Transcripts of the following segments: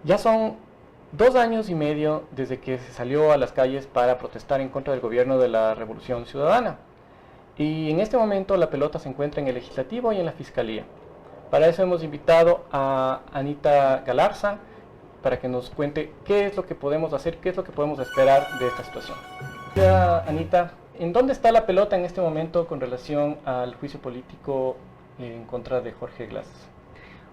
Ya son 2 años y medio desde que se salió a las calles para protestar en contra del gobierno de la Revolución Ciudadana. Y en este momento la pelota se encuentra en el Legislativo y en la Fiscalía. Para eso hemos invitado a Anita Galarza para que nos cuente qué es lo que podemos hacer, qué es lo que podemos esperar de esta situación. Anita, ¿en dónde está la pelota en este momento con relación al juicio político en contra de Jorge Glass?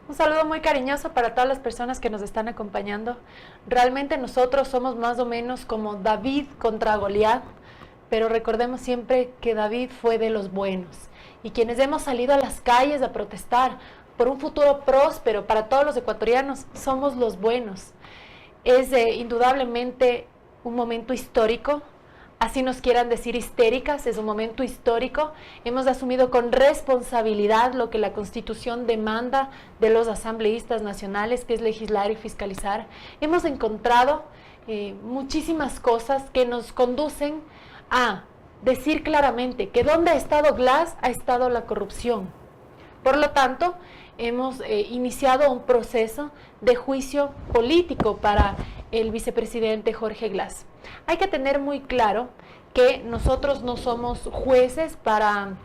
Un saludo muy cariñoso para todas las personas que nos están acompañando. Realmente nosotros somos más o menos como David contra Goliat, pero recordemos siempre que David fue de los buenos. Y quienes hemos salido a las calles a protestar por un futuro próspero para todos los ecuatorianos, somos los buenos. Es indudablemente un momento histórico. Así nos quieran decir histéricas, es un momento histórico. Hemos asumido con responsabilidad lo que la Constitución demanda de los asambleístas nacionales, que es legislar y fiscalizar. Hemos encontrado muchísimas cosas que nos conducen a decir claramente que donde ha estado Glass ha estado la corrupción. Por lo tanto, hemos iniciado un proceso de juicio político para el vicepresidente Jorge Glass. Hay que tener muy claro que nosotros no somos jueces para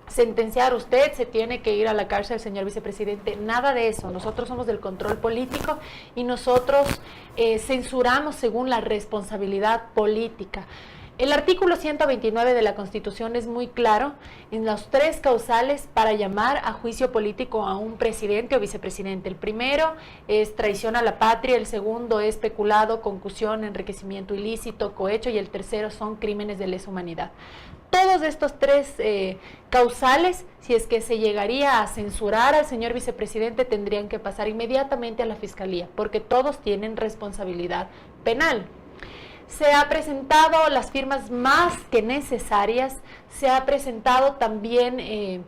sentenciar: usted se tiene que ir a la cárcel, señor vicepresidente. Nada de eso. Nosotros somos del control político y nosotros censuramos según la responsabilidad política. El artículo 129 de la Constitución es muy claro en los 3 causales para llamar a juicio político a un presidente o vicepresidente. El primero es traición a la patria, el segundo es peculado, concusión, enriquecimiento ilícito, cohecho, y el tercero son crímenes de lesa humanidad. Todos estos 3 causales, si es que se llegaría a censurar al señor vicepresidente, tendrían que pasar inmediatamente a la Fiscalía, porque todos tienen responsabilidad penal. Se ha presentado las firmas más que necesarias, se ha presentado también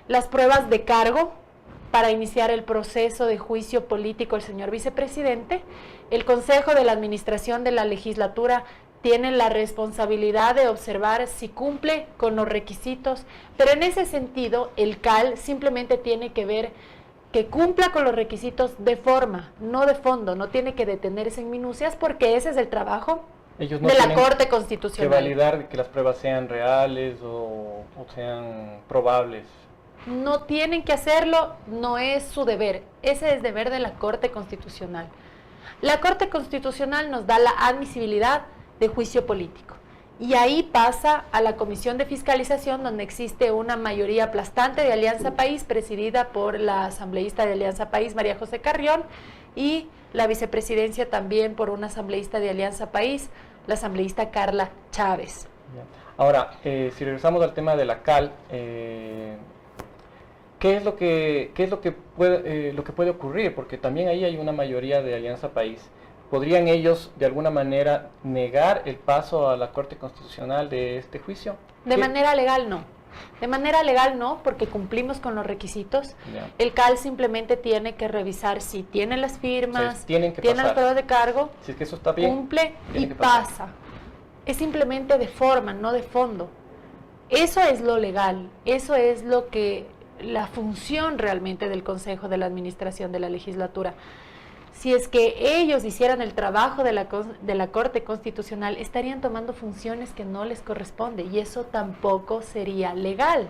las pruebas de cargo para iniciar el proceso de juicio político al señor vicepresidente. El Consejo de la Administración de la Legislatura tiene la responsabilidad de observar si cumple con los requisitos, pero en ese sentido el CAL simplemente tiene que ver que cumpla con los requisitos de forma, no de fondo. No tiene que detenerse en minucias, porque ese es el trabajo Ellos no de la tienen Corte Constitucional. que validar que las pruebas sean reales o sean probables. No tienen que hacerlo, no es su deber. Ese es deber de la Corte Constitucional. La Corte Constitucional nos da la admisibilidad de juicio político. Y ahí pasa a la Comisión de Fiscalización, donde existe una mayoría aplastante de Alianza País, presidida por la asambleísta de Alianza País, María José Carrión, y la vicepresidencia también por una asambleísta de Alianza País, la asambleísta Carla Chávez. Ahora, si regresamos al tema de la CAL, ¿qué es lo que puede ocurrir? Porque también ahí hay una mayoría de Alianza País. ¿Podrían ellos de alguna manera negar el paso a la Corte Constitucional de este juicio? De manera legal no. De manera legal no, porque cumplimos con los requisitos. Ya. El CAL simplemente tiene que revisar si tiene las firmas, tiene las pruebas de cargo, si es que eso está bien, cumple y pasa. Es simplemente de forma, no de fondo. Eso es lo legal, eso es lo que la función realmente del Consejo de la Administración de la Legislatura. Si es que ellos hicieran el trabajo de la Corte Constitucional, estarían tomando funciones que no les corresponde, y eso tampoco sería legal.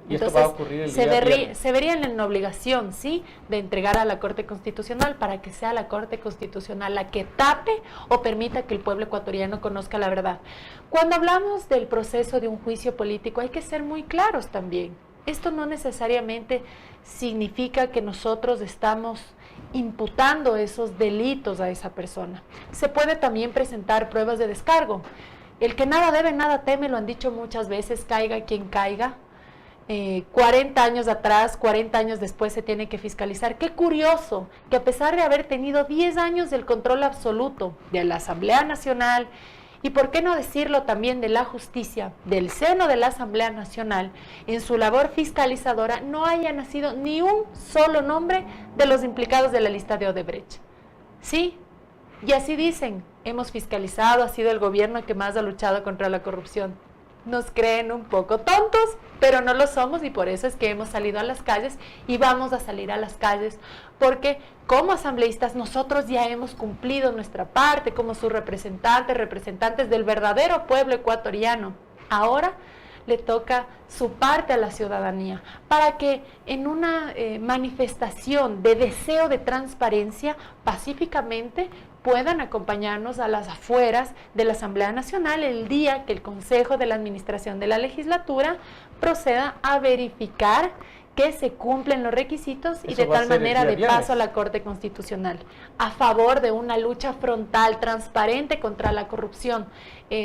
Y entonces, esto va a ocurrir el día viernes. Se verían en la obligación, sí, de entregar a la Corte Constitucional, para que sea la Corte Constitucional la que tape o permita que el pueblo ecuatoriano conozca la verdad. Cuando hablamos del proceso de un juicio político, hay que ser muy claros también. Esto no necesariamente significa que nosotros estamos imputando esos delitos a esa persona. Se puede también presentar pruebas de descargo. El que nada debe, nada teme, lo han dicho muchas veces, caiga quien caiga. 40 años atrás, 40 años después se tiene que fiscalizar. Qué curioso que a pesar de haber tenido 10 años del control absoluto de la Asamblea Nacional, y por qué no decirlo también de la justicia, del seno de la Asamblea Nacional, en su labor fiscalizadora no haya nacido ni un solo nombre de los implicados de la lista de Odebrecht. Sí, y así dicen, hemos fiscalizado, ha sido el gobierno que más ha luchado contra la corrupción. nos creen un poco tontos, pero no lo somos y por eso es que hemos salido a las calles y vamos a salir a las calles, porque como asambleístas nosotros ya hemos cumplido nuestra parte como sus representantes, representantes del verdadero pueblo ecuatoriano. Ahora le toca su parte a la ciudadanía, para que en una manifestación de deseo de transparencia, pacíficamente puedan acompañarnos a las afueras de la Asamblea Nacional el día que el Consejo de la Administración de la Legislatura proceda a verificar que se cumplen los requisitos y de tal manera de paso a la Corte Constitucional, a favor de una lucha frontal, transparente contra la corrupción.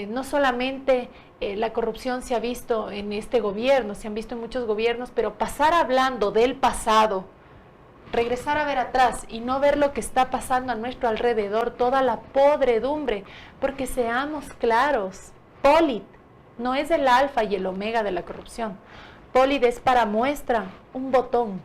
No solamente la corrupción se ha visto en este gobierno, se han visto en muchos gobiernos, pero pasar hablando del pasado, regresar a ver atrás y no ver lo que está pasando a nuestro alrededor, toda la podredumbre, porque seamos claros, Polit no es el alfa y el omega de la corrupción. Polit es para muestra un botón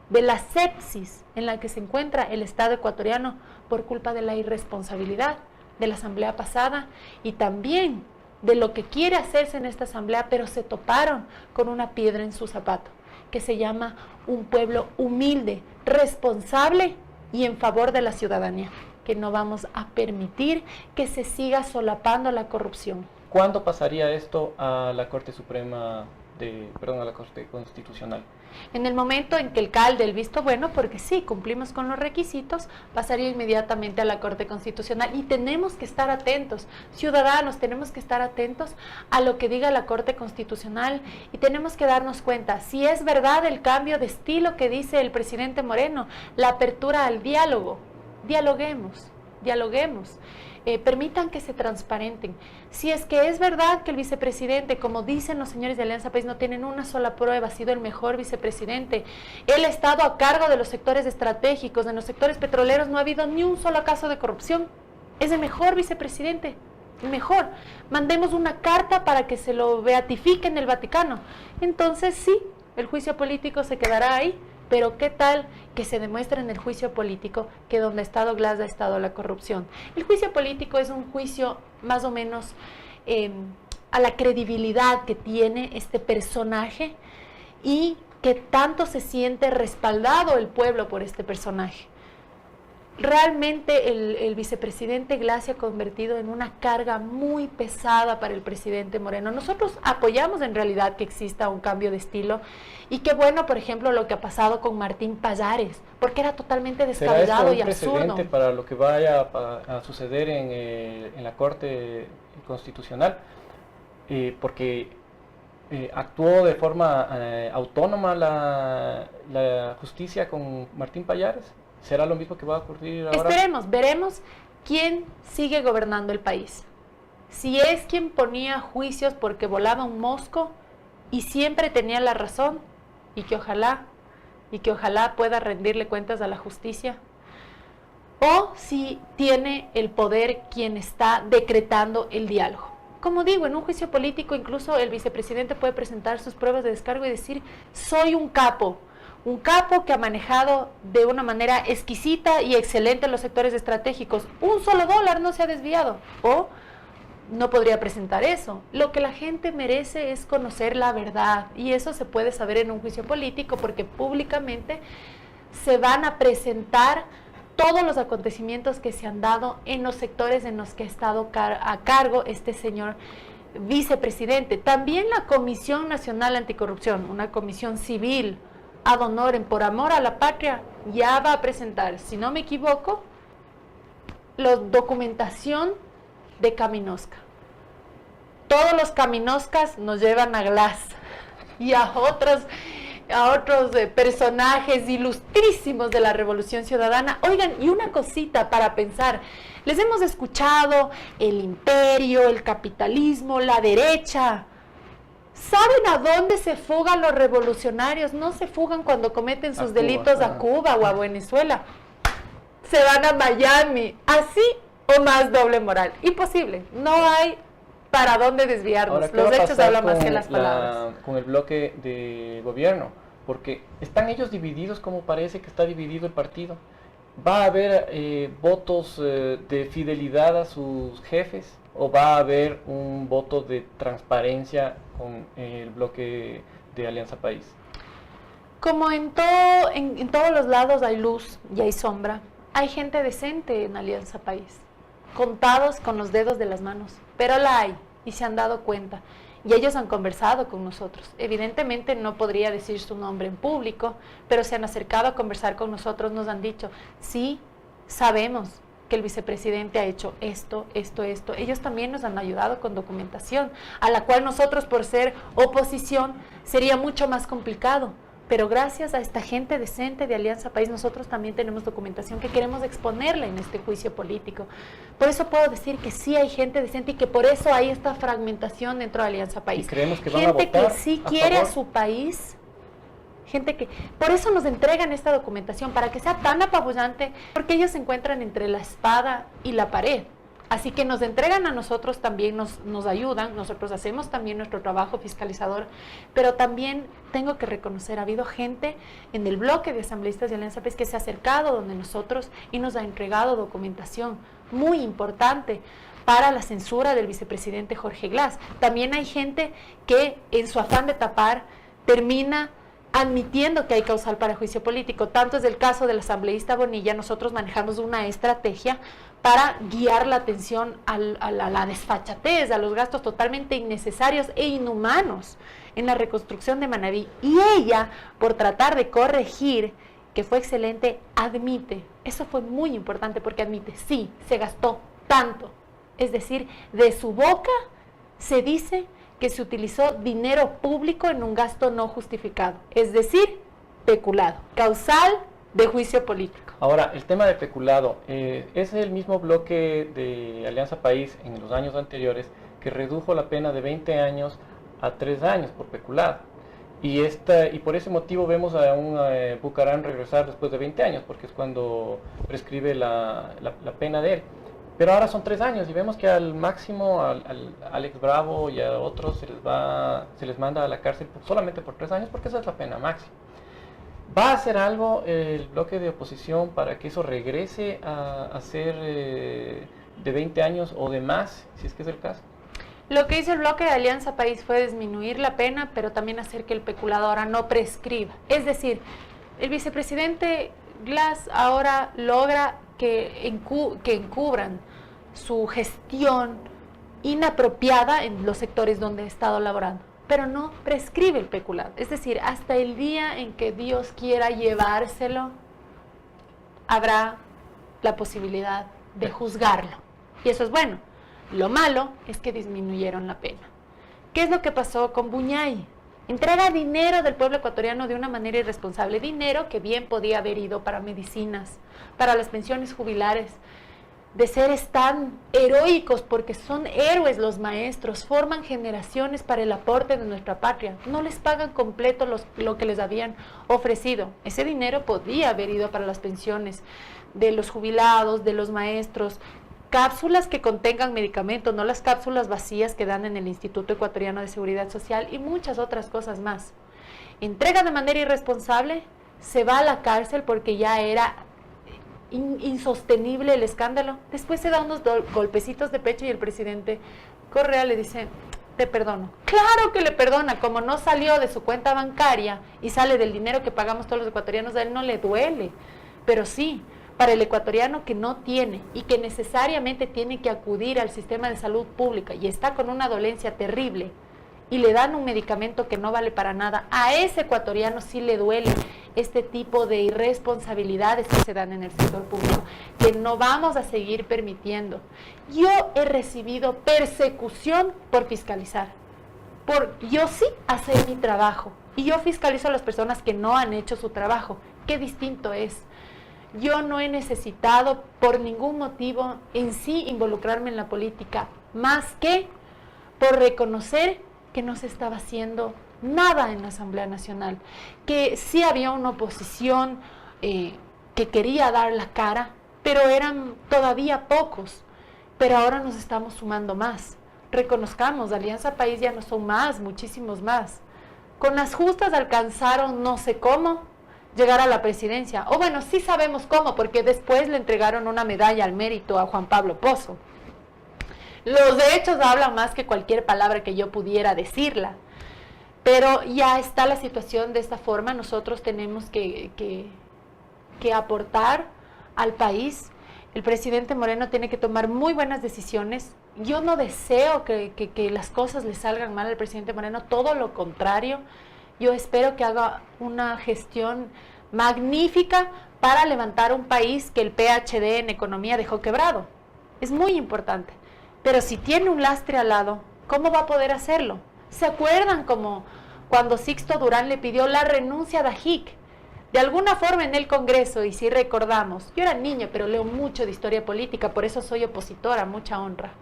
de la sepsis en la que se encuentra el Estado ecuatoriano por culpa de la irresponsabilidad de la asamblea pasada y también de lo que quiere hacerse en esta asamblea, pero se toparon con una piedra en su zapato, que se llama un pueblo humilde, responsable y en favor de la ciudadanía, que no vamos a permitir que se siga solapando la corrupción. ¿Cuándo pasaría esto a la Corte Suprema a la Corte Constitucional? En el momento en que el CAL dé el visto bueno, porque sí, cumplimos con los requisitos, pasaría inmediatamente a la Corte Constitucional y tenemos que estar atentos, ciudadanos, tenemos que estar atentos a lo que diga la Corte Constitucional y tenemos que darnos cuenta, si es verdad el cambio de estilo que dice el presidente Moreno, la apertura al diálogo, dialoguemos. Permitan que se transparenten. Si es que es verdad que el vicepresidente, como dicen los señores de Alianza País, no tienen una sola prueba, ha sido el mejor vicepresidente, él ha estado a cargo de los sectores estratégicos, de los sectores petroleros, no ha habido ni un solo caso de corrupción, es el mejor vicepresidente, el mejor. Mandemos una carta para que se lo beatifique en el Vaticano. Entonces sí, el juicio político se quedará ahí. Pero ¿qué tal que se demuestre en el juicio político que donde ha estado Glass ha estado la corrupción? El juicio político es un juicio más o menos a la credibilidad que tiene este personaje y que tanto se siente respaldado el pueblo por este personaje. Realmente el vicepresidente Glass se ha convertido en una carga muy pesada para el presidente Moreno. Nosotros apoyamos en realidad que exista un cambio de estilo y qué bueno, por ejemplo, lo que ha pasado con Martín Pallares, porque era totalmente descabellado y absurdo. ¿Será esto un precedente para lo que vaya a suceder en la Corte Constitucional? Porque actuó de forma autónoma la justicia con Martín Pallares. ¿Será lo mismo que va a ocurrir ahora? Esperemos, veremos quién sigue gobernando el país. Si es quien ponía juicios porque volaba un mosco y siempre tenía la razón y que ojalá pueda rendirle cuentas a la justicia. O si tiene el poder quien está decretando el diálogo. Como digo, en un juicio político incluso el vicepresidente puede presentar sus pruebas de descargo y decir, soy un capo que ha manejado de una manera exquisita y excelente los sectores estratégicos. Un solo dólar no se ha desviado. O no podría presentar eso. Lo que la gente merece es conocer la verdad. Y eso se puede saber en un juicio político porque públicamente se van a presentar todos los acontecimientos que se han dado en los sectores en los que ha estado a cargo este señor vicepresidente. También la Comisión Nacional Anticorrupción, una comisión civil, ad honorem, por amor a la patria, ya va a presentar, si no me equivoco, la documentación de Caminosca. Todos los Caminoscas nos llevan a Glass y a otros personajes ilustrísimos de la Revolución Ciudadana. Oigan, y una cosita para pensar, les hemos escuchado el imperio, el capitalismo, la derecha. ¿Saben a dónde se fugan los revolucionarios? No se fugan cuando cometen sus delitos a Cuba o a Venezuela. Se van a Miami. Así o más doble moral. Imposible. No hay para dónde desviarnos. Ahora, los hechos hablan más que las palabras. Con el bloque de gobierno, porque están ellos divididos como parece que está dividido el partido. Va a haber votos de fidelidad a sus jefes o va a haber un voto de transparencia con el bloque de Alianza País? Como en todos los lados hay luz y hay sombra, hay gente decente en Alianza País, contados con los dedos de las manos, pero la hay y se han dado cuenta. Y ellos han conversado con nosotros. Evidentemente no podría decir su nombre en público, pero se han acercado a conversar con nosotros, nos han dicho, sí, sabemos que el vicepresidente ha hecho esto. Ellos también nos han ayudado con documentación, a la cual nosotros, por ser oposición, sería mucho más complicado. Pero gracias a esta gente decente de Alianza País, nosotros también tenemos documentación que queremos exponerla en este juicio político. Por eso puedo decir que sí hay gente decente y que por eso hay esta fragmentación dentro de Alianza País. Y creemos que van a gente votar que sí a quiere favor. a su país, gente que... Por eso nos entregan esta documentación, para que sea tan apabullante, porque ellos se encuentran entre la espada y la pared. Así que nos entregan a nosotros también, nos ayudan, nosotros hacemos también nuestro trabajo fiscalizador, pero también tengo que reconocer, ha habido gente en el bloque de asambleístas de Alianza País que se ha acercado donde nosotros y nos ha entregado documentación muy importante para la censura del vicepresidente Jorge Glass. También hay gente que en su afán de tapar termina admitiendo que hay causal para juicio político. Tanto es el caso del asambleísta Bonilla, nosotros manejamos una estrategia para guiar la atención a la desfachatez, a los gastos totalmente innecesarios e inhumanos en la reconstrucción de Manabí. Y ella, por tratar de corregir, que fue excelente, admite, eso fue muy importante porque admite, sí, se gastó tanto. Es decir, de su boca se dice que se utilizó dinero público en un gasto no justificado, es decir, peculado, causal de juicio político. Ahora, el tema de peculado, es el mismo bloque de Alianza País en los años anteriores que redujo la pena de 20 años a 3 años por peculado. Y por ese motivo vemos a un Bucarán regresar después de 20 años, porque es cuando prescribe la pena de él. Pero ahora son 3 años y vemos que al máximo, al Alex Bravo y a otros se les manda a la cárcel solamente por 3 años, porque esa es la pena máxima. ¿Va a hacer algo el bloque de oposición para que eso regrese a ser de 20 años o de más, si es que es el caso? Lo que hizo el bloque de Alianza País fue disminuir la pena, pero también hacer que el peculado ahora no prescriba. Es decir, el vicepresidente Glass ahora logra que encubran su gestión inapropiada en los sectores donde ha estado laborando, pero no prescribe el peculado. Es decir, hasta el día en que Dios quiera llevárselo, habrá la posibilidad de juzgarlo. Y eso es bueno. Lo malo es que disminuyeron la pena. ¿Qué es lo que pasó con Buñay? Entrega dinero del pueblo ecuatoriano de una manera irresponsable, dinero que bien podía haber ido para medicinas, para las pensiones jubilares, de seres tan heroicos, porque son héroes los maestros, forman generaciones para el aporte de nuestra patria, no les pagan completo lo que les habían ofrecido. Ese dinero podía haber ido para las pensiones de los jubilados, de los maestros, cápsulas que contengan medicamentos, no las cápsulas vacías que dan en el Instituto Ecuatoriano de Seguridad Social y muchas otras cosas más. Entrega de manera irresponsable, se va a la cárcel porque ya era insostenible el escándalo. Después se da unos golpecitos de pecho y el presidente Correa le dice, te perdono. Claro que le perdona, como no salió de su cuenta bancaria y sale del dinero que pagamos todos los ecuatorianos, a él no le duele, pero sí, para el ecuatoriano que no tiene y que necesariamente tiene que acudir al sistema de salud pública y está con una dolencia terrible y le dan un medicamento que no vale para nada, a ese ecuatoriano sí le duele este tipo de irresponsabilidades que se dan en el sector público, que no vamos a seguir permitiendo. Yo he recibido persecución por fiscalizar, por yo sí hacer mi trabajo, y yo fiscalizo a las personas que no han hecho su trabajo. Qué distinto es. Yo no he necesitado por ningún motivo en sí involucrarme en la política, más que por reconocer que no se estaba haciendo nada en la Asamblea Nacional, que sí había una oposición que quería dar la cara, pero eran todavía pocos, pero ahora nos estamos sumando más. Reconozcamos, Alianza País ya no son más, muchísimos más. Con las justas alcanzaron no sé cómo llegar a la presidencia, o bueno, sí sabemos cómo, porque después le entregaron una medalla al mérito a Juan Pablo Pozo. Los hechos hablan más que cualquier palabra que yo pudiera decirla. Pero ya está la situación de esta forma. Nosotros tenemos que aportar al país. El presidente Moreno tiene que tomar muy buenas decisiones. Yo no deseo que las cosas le salgan mal al presidente Moreno, todo lo contrario. Yo espero que haga una gestión magnífica para levantar un país que el PhD en economía dejó quebrado. Es muy importante. Pero si tiene un lastre al lado, ¿cómo va a poder hacerlo? ¿Se acuerdan como cuando Sixto Durán le pidió la renuncia a Dajic? De alguna forma en el Congreso, y si recordamos, yo era niña, pero leo mucho de historia política, por eso soy opositora, mucha honra.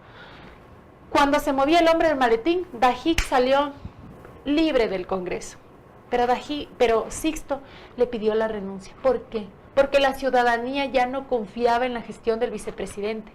Cuando se movía el hombre del maletín, Dajic salió libre del Congreso. Pero Sixto le pidió la renuncia. ¿Por qué? Porque la ciudadanía ya no confiaba en la gestión del vicepresidente.